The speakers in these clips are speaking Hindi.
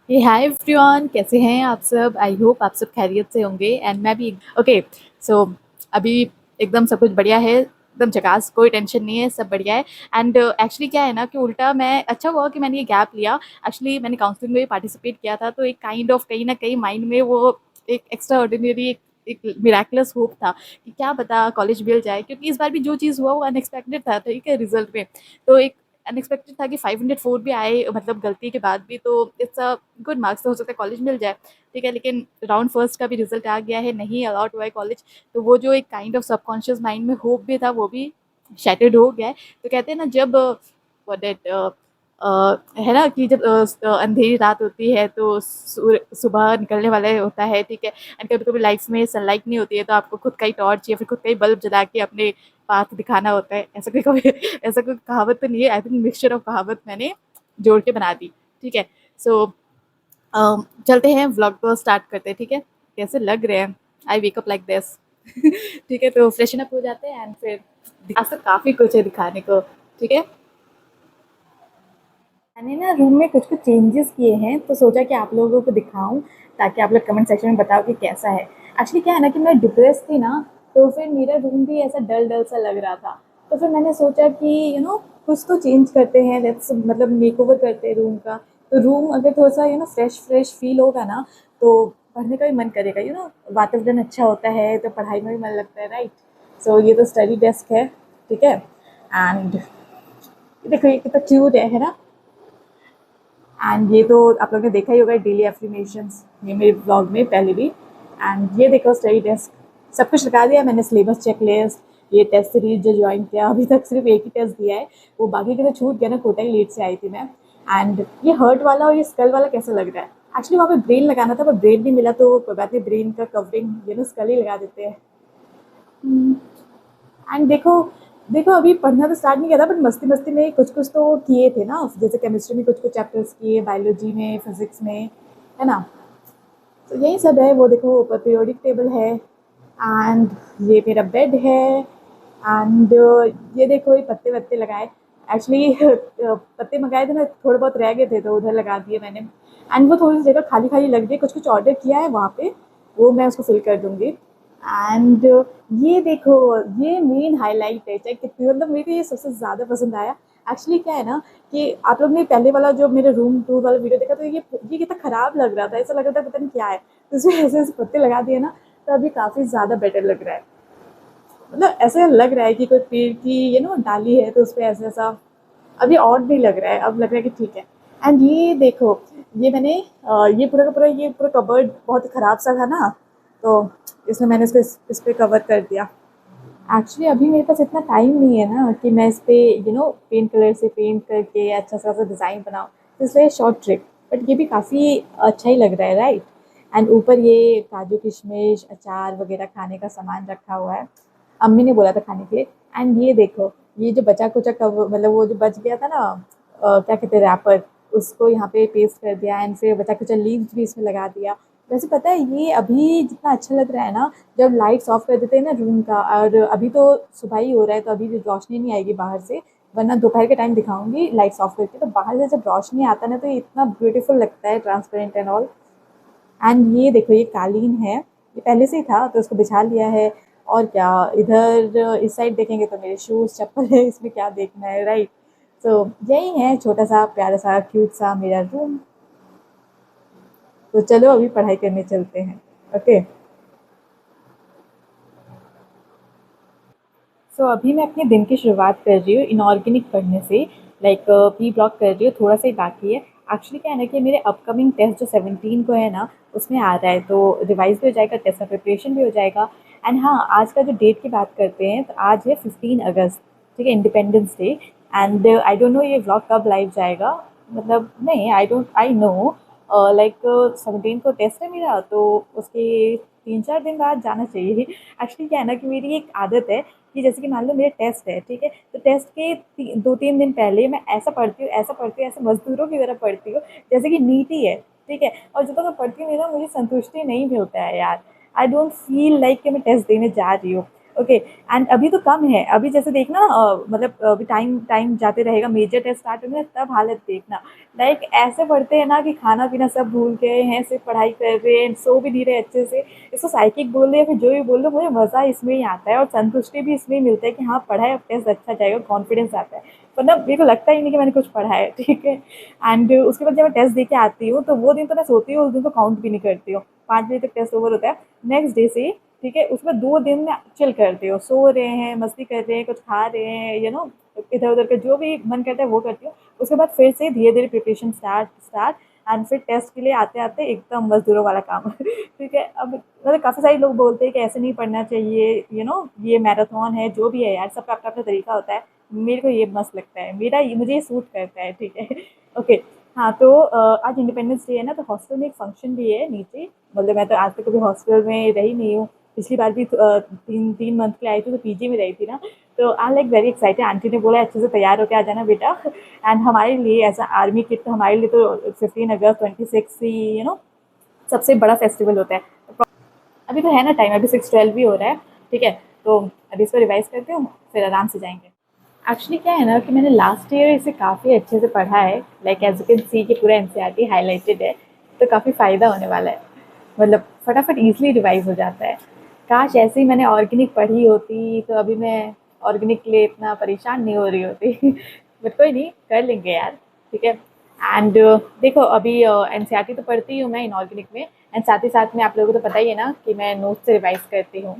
हाय एवरीवन, कैसे हैं आप सब। आई होप आप सब खैरियत से होंगे एंड मैं भी। ओके। सो अभी एकदम सब कुछ बढ़िया है, एकदम झकास, कोई टेंशन नहीं है, सब बढ़िया है। एंड एक्चुअली क्या है ना कि उल्टा मैं, अच्छा हुआ कि मैंने ये गैप लिया। एक्चुअली मैंने काउंसलिंग में भी पार्टिसिपेट किया था, तो एक काइंड ऑफ कहीं ना कहीं माइंड में वो एक एक्स्ट्रा ऑर्डिनरी एक मिराकुलस होप था कि क्या पता कॉलेज मिल जाए, क्योंकि इस बार भी जो चीज़ हुआ वो अनएक्सपेक्टेड था, ठीक है, रिजल्ट में। तो एक अनएक्सपेक्टेड था कि 504 भी आए, मतलब गलती के बाद भी, तो इट्स अ गुड मार्क्स, तो हो सकता है कॉलेज मिल जाए, ठीक है। लेकिन राउंड फर्स्ट का भी रिजल्ट आ गया है, नहीं अलॉट हुआ है कॉलेज। तो वो जो एक काइंड ऑफ सबकॉन्शियस माइंड में होप भी था, वो भी शैटर्ड हो गया है। तो कहते हैं ना, जब दैट है ना कि जब अंधेरी रात होती है तो सुबह निकलने वाला होता है, ठीक है। एंड कभी कभी लाइफ में सनलाइट नहीं होती है, तो आपको खुद का ही टॉर्च या फिर खुद का ही बल्ब जला के अपने पाथ दिखाना होता है। ऐसा कोई कभी ऐसा कोई कहावत तो नहीं है, आई थिंक मिक्सचर ऑफ कहावत मैंने जोड़ के बना दी, ठीक है। सो चलते हैं, व्लॉग को स्टार्ट करते हैं, ठीक है। कैसे लग रहे हैं, आई वेकअप लाइक दिस। ठीक है, तो फ्रेशन अप हो जाते हैं एंड फिर आज तो काफ़ी कुछ है दिखाने को, ठीक है। मैंने ना रूम में कुछ कुछ चेंजेस किए हैं, तो सोचा कि आप लोगों को दिखाऊं, ताकि आप लोग कमेंट सेक्शन में बताओ कि कैसा है। एक्चुअली क्या है ना कि मैं डिप्रेस थी ना, तो फिर मेरा रूम भी ऐसा डल डल सा लग रहा था। तो फिर मैंने सोचा कि कुछ तो चेंज करते हैं, लेट्स मतलब मेक ओवर करते हैं रूम का। तो रूम अगर थोड़ा सा फ्रेश फ्रेश फील होगा ना, तो पढ़ने का भी मन करेगा। वातावरण अच्छा होता है तो पढ़ाई में भी मन लगता है, राइट। सो ये तो स्टडी डेस्क है, ठीक है। एंड देखो ये कितना क्यूट है ना। एंड ये तो आप लोगों ने देखा ही होगा, डेली एफर्मेशंस, ये मेरे ब्लॉग में पहले भी। एंड ये देखो स्टडी डेस्क, सब कुछ लगा दिया मैंने, सिलेबस चेकलिस्ट, ये टेस्ट सीरीज जो ज्वाइन किया, अभी तक सिर्फ एक ही टेस्ट दिया है, वो बाकी के तो छूट गया ना, कोटा ही लेट से आई थी मैं। एंड ये हर्ट वाला और ये स्कल वाला कैसा लग रहा है। एक्चुअली वहाँ पे ब्रेन लगाना था, पर ब्रेन नहीं मिला, तो कोई बात नहीं, ब्रेन का कवरिंग स्कल ही लगा देते हैं। एंड देखो, देखो अभी पढ़ना तो स्टार्ट नहीं किया था, बट मस्ती मस्ती में कुछ कुछ तो किए थे ना, जैसे केमिस्ट्री में कुछ कुछ चैप्टर्स किए, बायोलॉजी में, फिजिक्स में, है ना। तो यही सब है। वो देखो ऊपर पीरियोडिक टेबल है, एंड ये मेरा बेड है। एंड ये देखो ये पत्ते वत्ते लगाए, एक्चुअली पत्ते मंगाए थे ना, थोड़े बहुत रह गए थे तो उधर लगा दिए मैंने। एंड वो थोड़ी सी जगह खाली खाली लग रही है, कुछ कुछ ऑर्डर किया है वहाँ पे, वो मैं उसको फिल कर दूंगी। एंड ये देखो, ये मेन हाईलाइट है, चाहे कितनी, मतलब मेरे को ये सबसे ज़्यादा पसंद आया। एक्चुअली क्या है ना कि आप लोग ने पहले वाला जो मेरे रूम टूर वाला वीडियो देखा, तो ये कितना ख़राब लग रहा था, ऐसा लग रहा था पता नहीं क्या है। तो इसमें ऐसे ऐसे पत्ते लगा दिए ना, तो अभी काफ़ी ज़्यादा बेटर लग रहा है। मतलब ऐसे लग रहा है कि कोई पेड़ की डाली है, तो उस पर ऐसा ऐसा अभी और भी लग रहा है, अब लग रहा है कि ठीक है। एंड ये देखो, ये मैंने ये पूरा का पूरा, ये पूरा कबर्ड बहुत ख़राब सा था ना, तो इसमें मैंने इसको इस पे कवर कर दिया। एक्चुअली अभी मेरे पास इतना टाइम नहीं है ना कि मैं इस पे पेंट कलर से पेंट करके अच्छा सा डिज़ाइन बनाऊँ, तो इसलिए शॉर्ट ट्रिक। बट ये भी काफ़ी अच्छा ही लग रहा है, राइट। एंड ऊपर ये काजू किशमिश अचार वगैरह खाने का सामान रखा हुआ है, अम्मी ने बोला था खाने के लिए। एंड ये देखो, ये जो बचा कुचा मतलब वो जो बच गया था ना, क्या कहते हैं, रैपर, उसको यहाँ पे पेस्ट कर दिया, एंड फिर बचा कुचा लीव्स भी इसमें लगा दिया। वैसे पता है ये अभी जितना अच्छा लग रहा है ना, जब लाइट्स ऑफ कर देते हैं ना रूम का, और अभी तो सुबह ही हो रहा है, तो अभी रोशनी नहीं आएगी बाहर से, वरना दोपहर के टाइम दिखाऊंगी लाइट्स ऑफ करके, तो बाहर से जब रोशनी आता है ना, तो ये इतना ब्यूटीफुल लगता है, ट्रांसपेरेंट एंड ऑल। एंड ये देखो ये कालीन है, ये पहले से ही था तो उसको बिछा लिया है। और क्या, इधर इस साइड देखेंगे तो मेरे शूज़ चप्पल है, इसमें क्या देखना है, राइट। तो यही है छोटा सा प्यारा सा क्यूट सा मेरा रूम। तो चलो अभी पढ़ाई करने चलते हैं, ओके। सो अभी मैं अपने दिन की शुरुआत कर रही हूँ इनऑर्गेनिक पढ़ने से, लाइक पी ब्लॉक कर रही हूँ, थोड़ा सा ही बाकी है। एक्चुअली क्या है ना कि मेरे अपकमिंग टेस्ट जो 17 को है ना, उसमें आ रहा है, तो रिवाइज भी हो जाएगा, टेस्ट का प्रिपरेशन भी हो जाएगा। एंड हाँ, आज का जो डेट की बात करते हैं, तो आज है 15 अगस्त, ठीक है, independence day. And I don't know ये व्लॉग कब लाइव जाएगा, मतलब नहीं, आई नो, लाइक 17 को टेस्ट है मेरा, तो उसके 3-4 दिन बाद जाना चाहिए। एक्चुअली क्या है ना कि मेरी एक आदत है कि जैसे कि मान लो मेरा टेस्ट है, ठीक है, तो टेस्ट के 2-3 दिन पहले मैं ऐसा पढ़ती हूँ, ऐसा पढ़ती हूँ, ऐसे मजदूरों की तरह पढ़ती हूँ, जैसे कि नीट ही है, ठीक है। और जब तक मैं पढ़ती नहीं ना, मुझे संतुष्टि नहीं मिलता है यार। आई डोंट फील लाइक कि मैं टेस्ट देने जा रही हूँ। ओके। एंड अभी तो कम है, अभी जैसे देखना मतलब अभी टाइम टाइम जाते रहेगा, मेजर टेस्ट स्टार्ट होंगे तब हालत देखना। लाइक ऐसे पढ़ते हैं ना कि खाना पीना सब भूल गए हैं, सिर्फ पढ़ाई कर रहे हैं, सो भी नहीं रहे अच्छे से। इसको साइकिक बोल रहे हैं, फिर जो भी बोल रहे, मुझे मज़ा इसमें ही आता है और संतुष्टि भी इसमें ही मिलता है कि हाँ पढ़ा है, अब टेस्ट अच्छा जाएगा, कॉन्फिडेंस आता है। मतलब मेरे को लगता ही नहीं कि मैंने कुछ पढ़ा है, ठीक है। एंड उसके बाद जब मैं टेस्ट दे के आती हूँ तो वो दिन तो मैं सोती हूँ, उस दिन तो काउंट भी नहीं करती हूँ, 5 बजे तक टेस्ट ओवर होता है। नेक्स्ट डे से, ठीक है, उसके बाद 2 दिन में चिल करती हूँ, सो रहे हैं, मस्ती कर रहे हैं, कुछ खा रहे हैं, इधर उधर का जो भी मन करता है वो करती हूँ। उसके बाद फिर से धीरे धीरे प्रिपरेशन स्टार्ट स्टार्ट एंड फिर टेस्ट के लिए आते आते एकदम मजदूरों वाला काम ठीक है। अब मतलब काफ़ी सारे लोग बोलते हैं कि ऐसे नहीं पढ़ना चाहिए, ये मैराथन है, जो भी है यार, सबका अपना अपना तरीका होता है। मेरे को ये मस्त लगता है, मुझे ये सूट करता है, ठीक है ओके। हाँ तो आज इंडिपेंडेंस डे है ना, तो हॉस्टल में एक फंक्शन भी है नीचे। मतलब मैं तो आज तक कभी हॉस्टल में रही नहीं हूँ, पिछली बार भी 3 मंथ के लिए आई थी तो पीजी में रही थी ना। तो I like very excited, aunty ने बोला अच्छे से तैयार होकर आ जाना बेटा। एंड हमारे लिए ऐसा आर्मी किट, तो हमारे लिए तो 15 अगस्त 26 ही सबसे बड़ा फेस्टिवल होता है। अभी तो है ना टाइम, अभी 6-12 भी हो रहा है, ठीक है। तो अभी इसको रिवाइज करते हो, फिर आराम से जाएंगे। एक्चुअली क्या है ना कि मैंने लास्ट ईयर इसे काफ़ी अच्छे से पढ़ा है, like as you can see कि पूरा एनसीईआरटी हाईलाइटेड है, तो काफ़ी फ़ायदा होने वाला है। मतलब फटाफट ईजिली रिवाइज हो जाता है। काश ऐसे ही मैंने ऑर्गेनिक पढ़ी होती तो अभी मैं ऑर्गेनिक के लिए इतना परेशान नहीं हो रही होती बट कोई नहीं, कर लेंगे यार, ठीक है। एंड देखो अभी एनसीईआरटी तो पढ़ती हूँ मैं इनऑर्गेनिक में, एंड साथ ही साथ में आप लोगों को तो पता ही है ना कि मैं नोट्स से रिवाइज करती हूँ।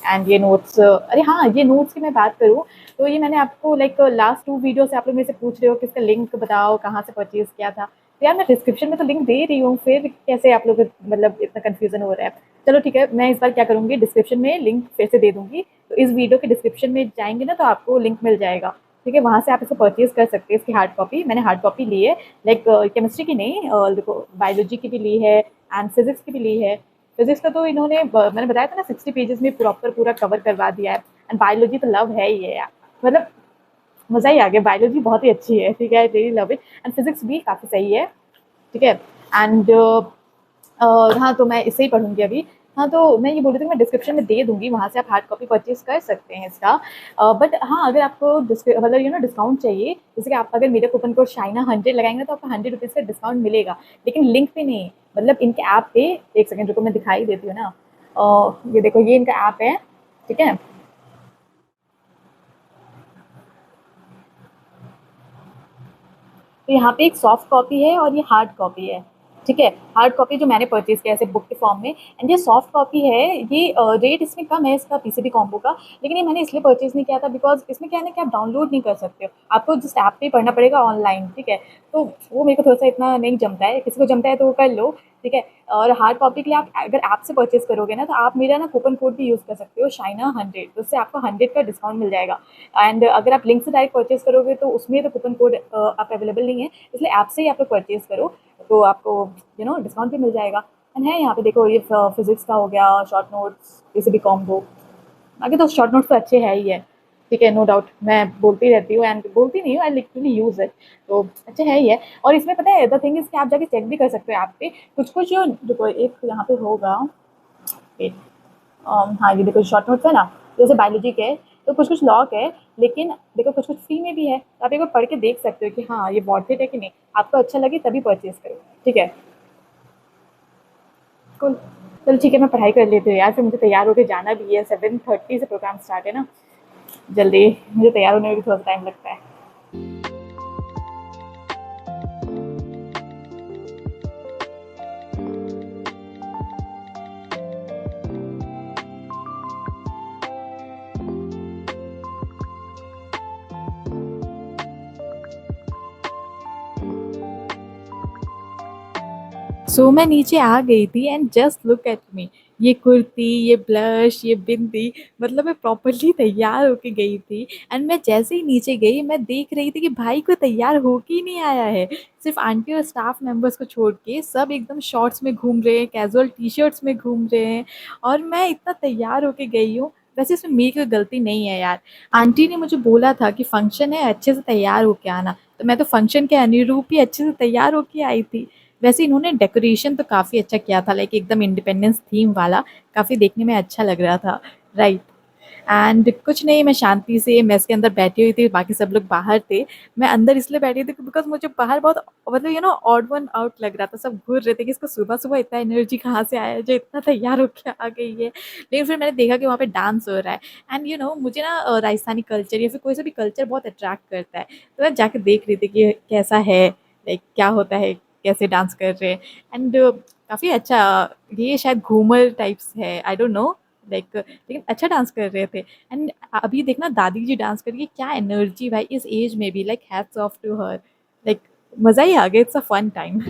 एंड ये नोट्स, अरे हाँ, ये नोट्स की मैं बात करूँ तो ये मैंने आपको लाइक लास्ट 2 वीडियो से आप लोग मेरे से पूछ रहे हो कि इसका लिंक बताओ कहाँ से परचेज किया था, तो यार मैं डिस्क्रिप्शन में तो लिंक दे रही हूँ, फिर कैसे आप लोग मतलब इतना कन्फ्यूजन हो रहा है। चलो ठीक है, मैं इस बार क्या करूँगी, डिस्क्रिप्शन में लिंक फिर से दे दूँगी, तो इस वीडियो के डिस्क्रिप्शन में जाएंगे ना तो आपको लिंक मिल जाएगा, ठीक है। वहाँ से आप इसको परचेज कर सकते हैं, इसकी हार्ड कॉपी, मैंने हार्ड कॉपी ली है। लाइक केमिस्ट्री की नहीं, देखो बायोलॉजी की भी ली है एंड फिजिक्स की भी ली है। फिजिक्स का तो इन्होंने मैंने बताया था ना 60 पेजेस में प्रॉपर पूरा कवर करवा दिया है। एंड बायोलॉजी तो लव है ही है यार, मतलब मज़ा ही आ गया, बायोलॉजी बहुत ही अच्छी है, ठीक है, I really love it. And physics भी काफ़ी सही है, ठीक है। एंड हाँ तो मैं इससे ही पढ़ूंगी अभी। हाँ तो मैं ये बोल रही थी, मैं डिस्क्रिप्शन में दे दूंगी, वहाँ से आप हार्ड कॉपी परचेज कर सकते हैं इसका। बट हाँ, अगर आपको मतलब डिस्काउंट चाहिए, जैसे कि आप अगर मेरे कूपन कोड शाइना 100 लगाएंगे तो आपको 100 रुपीज़ का डिस्काउंट मिलेगा, लेकिन लिंक पे नहीं, मतलब इनके ऐप पे। एक सेकेंड रुको, मैं दिखाई देती हूँ ना। ये देखो, ये इनका ऐप है, ठीक है। तो यहाँ पे एक सॉफ्ट कॉपी है और ये हार्ड कॉपी है, ठीक है। हार्ड कॉपी जो मैंने परचेज किया है बुक के फॉर्म में, एंड ये सॉफ्ट कॉपी है। ये रेट इसमें कम है इसका पीसीबी कॉम्बो का, लेकिन ये मैंने इसलिए परचेज नहीं किया था बिकॉज इसमें क्या है ना कि आप डाउनलोड नहीं कर सकते हो, आपको जिस ऐप पे पढ़ना पड़ेगा ऑनलाइन, ठीक है। तो वो मेरे को थोड़ा सा इतना नहीं जमता है, किसी को जमता है तो वो कर लो, ठीक है। और हार्ड कॉपी के लिए आप अगर ऐप से परचेज करोगे ना, तो आप मेरा ना कूपन कोड भी यूज़ कर सकते हो, शाइना 100, तो उससे आपको 100 का डिस्काउंट मिल जाएगा। एंड अगर आप लिंक से डायरेक्ट परचेज करोगे तो उसमें तो कूपन कोड आप अवेलेबल नहीं है, इसलिए ऐप से ही आप लोग परचेज करो, तो आपको डिस्काउंट भी मिल जाएगा। एंड है यहाँ पे देखो, ये फिजिक्स का हो गया, शॉर्ट नोट्स, जैसे भी कॉम्बो। बाकी तो शॉर्ट नोट्स तो अच्छे है ही है, ठीक है, नो डाउट, मैं बोलती रहती हूँ, एंड बोलती नहीं हूँ, आई लिटरली यूज़ इट, तो अच्छे है ही है। और इसमें पता है द थिंग इज कि आप जाके चेक भी कर सकते हो ऐप पे, कुछ कुछ जो देखो, एक यहाँ पे होगा, wait, हाँ ये देखो शॉर्ट नोट्स है ना, जैसे बायोलॉजी के है, तो कुछ कुछ लॉक है, लेकिन देखो कुछ कुछ फ्री में भी है, तो आप एक बार पढ़ के देख सकते हो कि हाँ ये वर्थ इट है कि नहीं, आपको अच्छा लगे तभी परचेज करो, ठीक है। कुल, चलो ठीक है, मैं पढ़ाई कर लेती हूँ यार, फिर मुझे तैयार होकर जाना भी है, 7:30 से प्रोग्राम स्टार्ट है ना, जल्दी मुझे तैयार होने में भी थोड़ा सा टाइम लगता है। सो मैं नीचे आ गई थी and just look at me, ये कुर्ती, ये ब्लश, ये बिंदी, मतलब मैं प्रॉपरली तैयार होके गई थी। एंड मैं जैसे ही नीचे गई, मैं देख रही थी कि भाई कोई तैयार होके ही नहीं आया है, सिर्फ आंटी और स्टाफ मेंबर्स को छोड़ के सब एकदम शॉर्ट्स में घूम रहे हैं, कैजुअल टी शर्ट्स में घूम रहे हैं, और मैं इतना तैयार होके गई हूँ। वैसे इसमें मेरी कोई गलती नहीं है यार, आंटी ने मुझे बोला था कि फंक्शन है, अच्छे से तैयार होके आना, तो मैं तो फंक्शन के अनुरूप ही अच्छे से तैयार होके आई थी। वैसे इन्होंने डेकोरेशन तो काफ़ी अच्छा किया था, लाइक एकदम इंडिपेंडेंस थीम वाला, काफ़ी देखने में अच्छा लग रहा था, राइट। एंड कुछ नहीं, मैं शांति से मेस के अंदर बैठी हुई थी, बाकी सब लोग बाहर थे। मैं अंदर इसलिए बैठी थी बिकॉज़ मुझे बाहर बहुत मतलब ऑड वन आउट लग रहा था। सब घूर रहे थे कि इसको सुबह-सुबह इतना एनर्जी कहाँ से आया है जो इतना तैयार होके आ गई है। लेकिन फिर मैंने देखा कि वहाँ पे डांस हो रहा है एंड मुझे ना राजस्थानी कल्चर या फिर कोई सा भी कल्चर बहुत अट्रैक्ट करता है। तो मैं जाके देख रही थी कि कैसा है, लाइक क्या होता है, कैसे डांस कर रहे हैं एंड काफ़ी अच्छा, ये शायद घूमर टाइप्स है, आई डोंट नो, लाइक लेकिन अच्छा डांस कर रहे थे। एंड अभी देखना दादी जी डांस कर रही है, क्या एनर्जी भाई इस एज में भी, like hats off to her, like मज़ा ही आ गया, इट्स अ फन टाइम।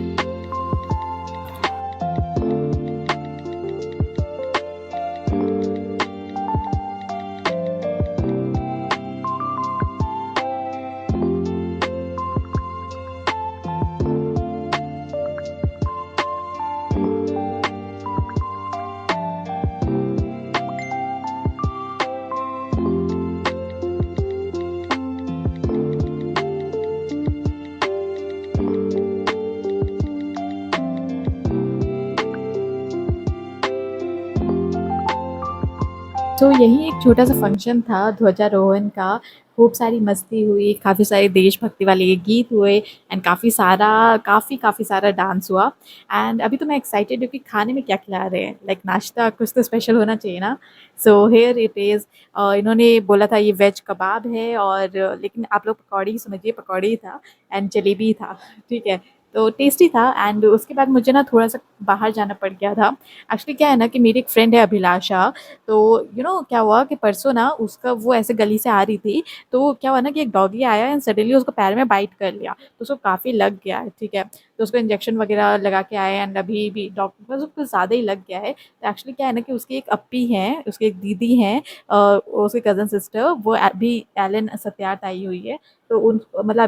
तो यही एक छोटा-सा फंक्शन था ध्वजारोहण का, खूब सारी मस्ती हुई, काफ़ी सारे देशभक्ति वाले गीत हुए एंड काफ़ी सारा डांस हुआ। एंड अभी तो मैं एक्साइटेड हूँ कि खाने में क्या खिला रहे हैं, लाइक नाश्ता कुछ तो स्पेशल होना चाहिए ना। सो हियर इट इज़, इन्होंने बोला था ये वेज कबाब है और लेकिन आप लोग पकौड़ी ही समझिए, पकौड़ी ही था एंड जलेबी था, ठीक है? तो टेस्टी था एंड उसके बाद मुझे ना थोड़ा-सा बाहर जाना पड़ गया था। एक्चुअली क्या है ना कि मेरी एक फ्रेंड है अभिलाषा, तो क्या हुआ कि परसों ना उसका वो ऐसे गली से आ रही थी, तो क्या हुआ ना कि एक डॉगी आया एंड सडनली उसको पैर में बाइट कर लिया, तो उसको काफ़ी लग गया है, ठीक है? तो उसको इंजेक्शन वगैरह लगा के आए एंड अभी भी डॉक्टर बस उसको ज़्यादा ही लग गया है। तो एक्चुअली क्या है ना कि उसकी एक अप्पी हैं, उसकी एक दीदी हैं, उसकी कज़न सिस्टर, वो अभी एलन सत्यार्थ आई हुई है, तो उन मतलब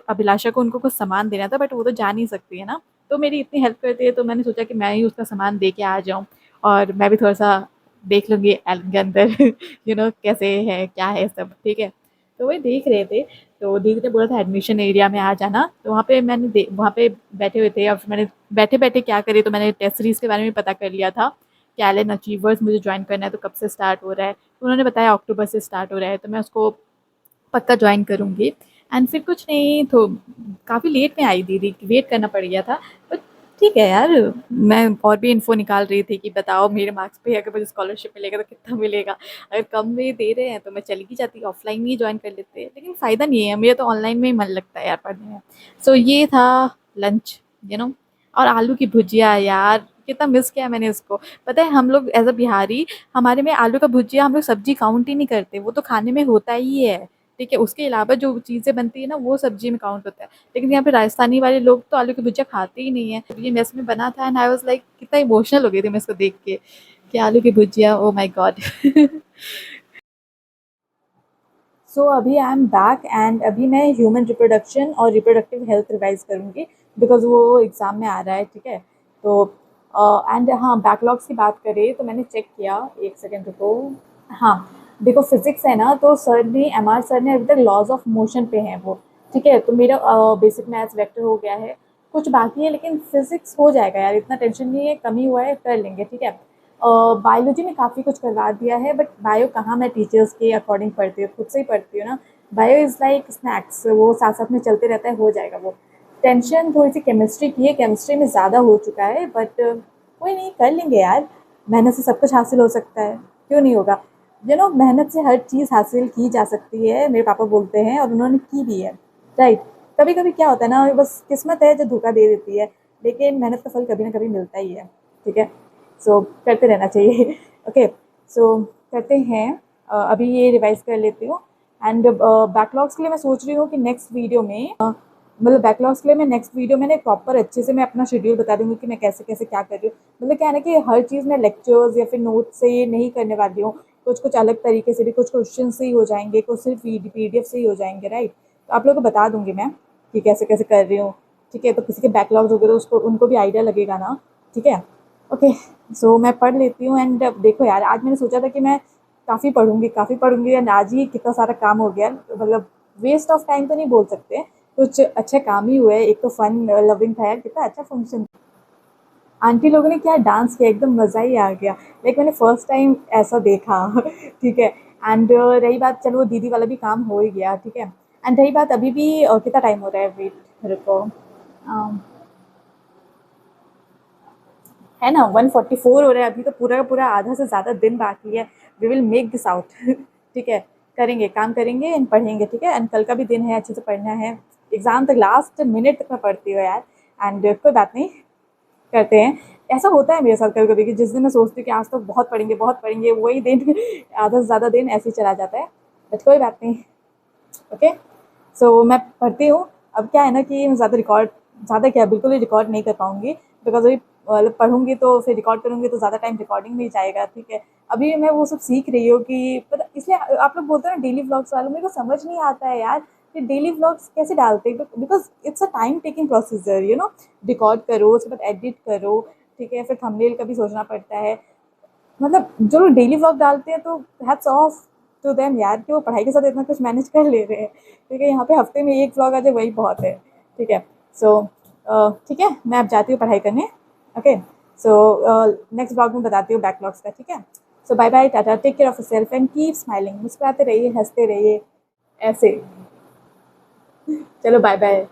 अभिलाषा को उनको कुछ सामान देना था बट वो तो जा नहीं सकती है ना, तो मेरी इतनी हेल्प करती है तो मैंने सोचा कि मैं ही उसका सामान दे के आ जाऊँ और मैं भी थोड़ा-सा देख लूँगी एल्बम के अंदर कैसे है, क्या है सब, ठीक है? तो वही देख रहे थे, तो दीदी ने बोला था एडमिशन एरिया में आ जाना, तो वहाँ पे बैठे हुए थे और फिर मैंने बैठे-बैठे क्या करी, तो मैंने टेस्ट सीरीज़ के बारे में पता कर लिया था, कि एलन अचीवर्स मुझे जॉइन करना है तो कब से स्टार्ट हो रहा है। तो उन्होंने बताया अक्टूबर से स्टार्ट हो रहा है, तो मैं उसको पक्का जॉइन करूँगी एंड फिर कुछ नहीं तो काफ़ी लेट में आई दीदी, वेट करना पड़ गया था। बट ठीक है यार, मैं और भी इन्फो निकाल रही थी कि बताओ मेरे मार्क्स पे अगर मुझे स्कॉलरशिप मिलेगा तो कितना मिलेगा? अगर कम में दे रहे हैं तो मैं चली ही जाती, ऑफ़लाइन ही जॉइन कर लेते। लेकिन फ़ायदा नहीं है, मेरा तो ऑनलाइन में ही मन लगता है यार पढ़ने में। सो ये था लंच, यू नो और आलू की भुजिया यार, कितना मिस किया मैंने उसको। पता है हम लोग एज़ अ बिहारी, हमारे में आलू का भुजिया हम लोग सब्ज़ी काउंट ही नहीं करते, वो तो खाने में होता ही है। ठीक है, उसके अलावा जो चीज़ें बनती है ना वो सब्ज़ी में काउंट होता है। लेकिन यहाँ पे राजस्थानी वाले लोग तो आलू की भुजिया खाते ही नहीं है। ये मेस में बना था एंड आई वाज़ लाइक कितना इमोशनल हो गई थी मैं इसको देख के, कि आलू की भुजिया, ओह माय गॉड! सो अभी आई एम बैक एंड अभी मैं ह्यूमन रिप्रोडक्शन और रिप्रोडक्टिव हेल्थ रिवाइज़ करूँगी बिकॉज़ वो एग्ज़ाम में आ रहा है, ठीक है? तो एंड हाँ, बैकलॉग्स की बात करें तो मैंने चेक किया, 1 सेकंड रुको। हाँ, देखो फिज़िक्स है ना, तो एमआर सर ने अभी तक लॉज़ ऑफ मोशन पे हैं वो, ठीक है? तो मेरा बेसिक मैथ्स वेक्टर हो गया है, कुछ बाकी है लेकिन फिज़िक्स हो जाएगा यार, इतना टेंशन नहीं है, कम ही हुआ है, कर लेंगे, ठीक है? बायोलॉजी में काफ़ी कुछ करवा दिया है बट बायो कहाँ मैं टीचर्स के अकॉर्डिंग पढ़ती हूँ, खुद से ही पढ़ती हूँ ना। बायो इज़ लाइक स्नैक्स, वो साथ-साथ में चलते रहता है, हो जाएगा वो। टेंशन थोड़ी-सी केमिस्ट्री की है, केमिस्ट्री में ज़्यादा हो चुका है बट कोई नहीं, कर लेंगे यार। मेहनत से सब कुछ हासिल हो सकता है, क्यों नहीं होगा? मेहनत से हर चीज़ हासिल की जा सकती है, मेरे पापा बोलते हैं और उन्होंने की भी है, राइट? कभी-कभी क्या होता है ना, बस किस्मत है जो धोखा दे देती है, लेकिन मेहनत का फल कभी ना कभी मिलता ही है, ठीक है? सो करते रहना चाहिए। ओके, सो करते हैं। अभी ये रिवाइज़ कर लेती हूँ एंड बैकलॉग्स के लिए मैं सोच रही हूँ कि नेक्स्ट वीडियो में मतलब बैकलॉग्स के लिए मैं नेक्स्ट वीडियो में ना प्रॉपर अच्छे से मैं अपना शेड्यूल बता दूँगी कि मैं कैसे-कैसे क्या कर रही हूँ। मतलब क्या है ना कि हर चीज़ मैं लेक्चर्स या फिर नोट से नहीं करने वाली हूँ। कुछ-कुछ अलग तरीके से भी, कुछ क्वेश्चन से ही हो जाएँगे, कुछ सिर्फ पीडीएफ से ही हो जाएँगे, राइट? तो आप लोगों को बता दूँगी मैं कि कैसे-कैसे कर रही हूँ, ठीक है? तो किसी के बैकलॉग्स होंगे तो उसको उनको भी आइडिया लगेगा ना, ठीक है? ओके, सो मैं पढ़ लेती हूँ एंड देखो यार, आज मैंने सोचा था कि मैं काफ़ी पढ़ूँगी एंड आज ही कितना सारा काम हो गया। मतलब वेस्ट ऑफ टाइम तो नहीं बोल सकते, कुछ अच्छे काम ही हुए। एक तो फन लविंग था यार, कितना अच्छा फंक्शन। आंटी लोगों ने क्या डांस किया, एकदम मज़ा ही आ गया। लाइक मैंने फर्स्ट टाइम ऐसा देखा ठीक है। एंड रही बात, चलो वो दीदी वाला भी काम हो ही गया, ठीक है। एंड रही बात, अभी भी कितना टाइम हो रहा है, वेट रुको, है ना 1:44 हो रहा है, अभी तो पूरा का पूरा आधा से ज़्यादा दिन बाकी है। We will make this out ठीक है, करेंगे, काम करेंगे एंड पढ़ेंगे, ठीक है। एंड कल का भी दिन है, अच्छे से पढ़ना है। एग्ज़ाम तक लास्ट मिनट तक मैं पढ़ती हूँ यार। एंड कोई बात नहीं, करते हैं। ऐसा होता है मेरे साथ कभी-कभी कि जिस दिन मैं सोचती हूँ कि आज तो बहुत पढ़ेंगे, वही दिन आधा से ज़्यादा दिन ऐसे ही चला जाता है। बट कोई बात नहीं, ओके। सो मैं पढ़ती हूँ। अब क्या है ना कि मैं ज़्यादा क्या, बिल्कुल ही रिकॉर्ड नहीं कर पाऊँगी, बिकॉज़ अभी मतलब पढ़ूँगी तो फिर रिकॉर्ड करूँगी तो ज़्यादा टाइम रिकॉर्डिंग में ही जाएगा, ठीक है। अभी मैं वो सब सीख रही हूँ कि पता, इसलिए आप लोग बोलते हैं ना डेली व्लॉग्स वालों, मेरे को समझ नहीं आता है यार कि डेली व्लॉग्स कैसे डालते हैं, because it's a time taking procedure, record करो, उसके बाद एडिट करो, ठीक है, फिर थंबनेल का भी सोचना पड़ता है। मतलब जो लोग डेली व्लॉग डालते हैं तो हैट्स ऑफ टू देम यार, कि वो पढ़ाई के साथ इतना कुछ मैनेज कर ले रहे हैं, ठीक है। यहाँ पे हफ्ते में एक व्लॉग आ जाए वही बहुत है, ठीक है। सो ठीक है, मैं अब जाती हूँ पढ़ाई करने, ओके। सो नेक्स्ट व्लॉग में बताती हूँ बैकलॉग्स का, ठीक है। So bye bye, tata, take care of yourself and keep smiling, मुस्कुराते रहिए, हंसते रहिए, ऐसे। चलो बाय बाय।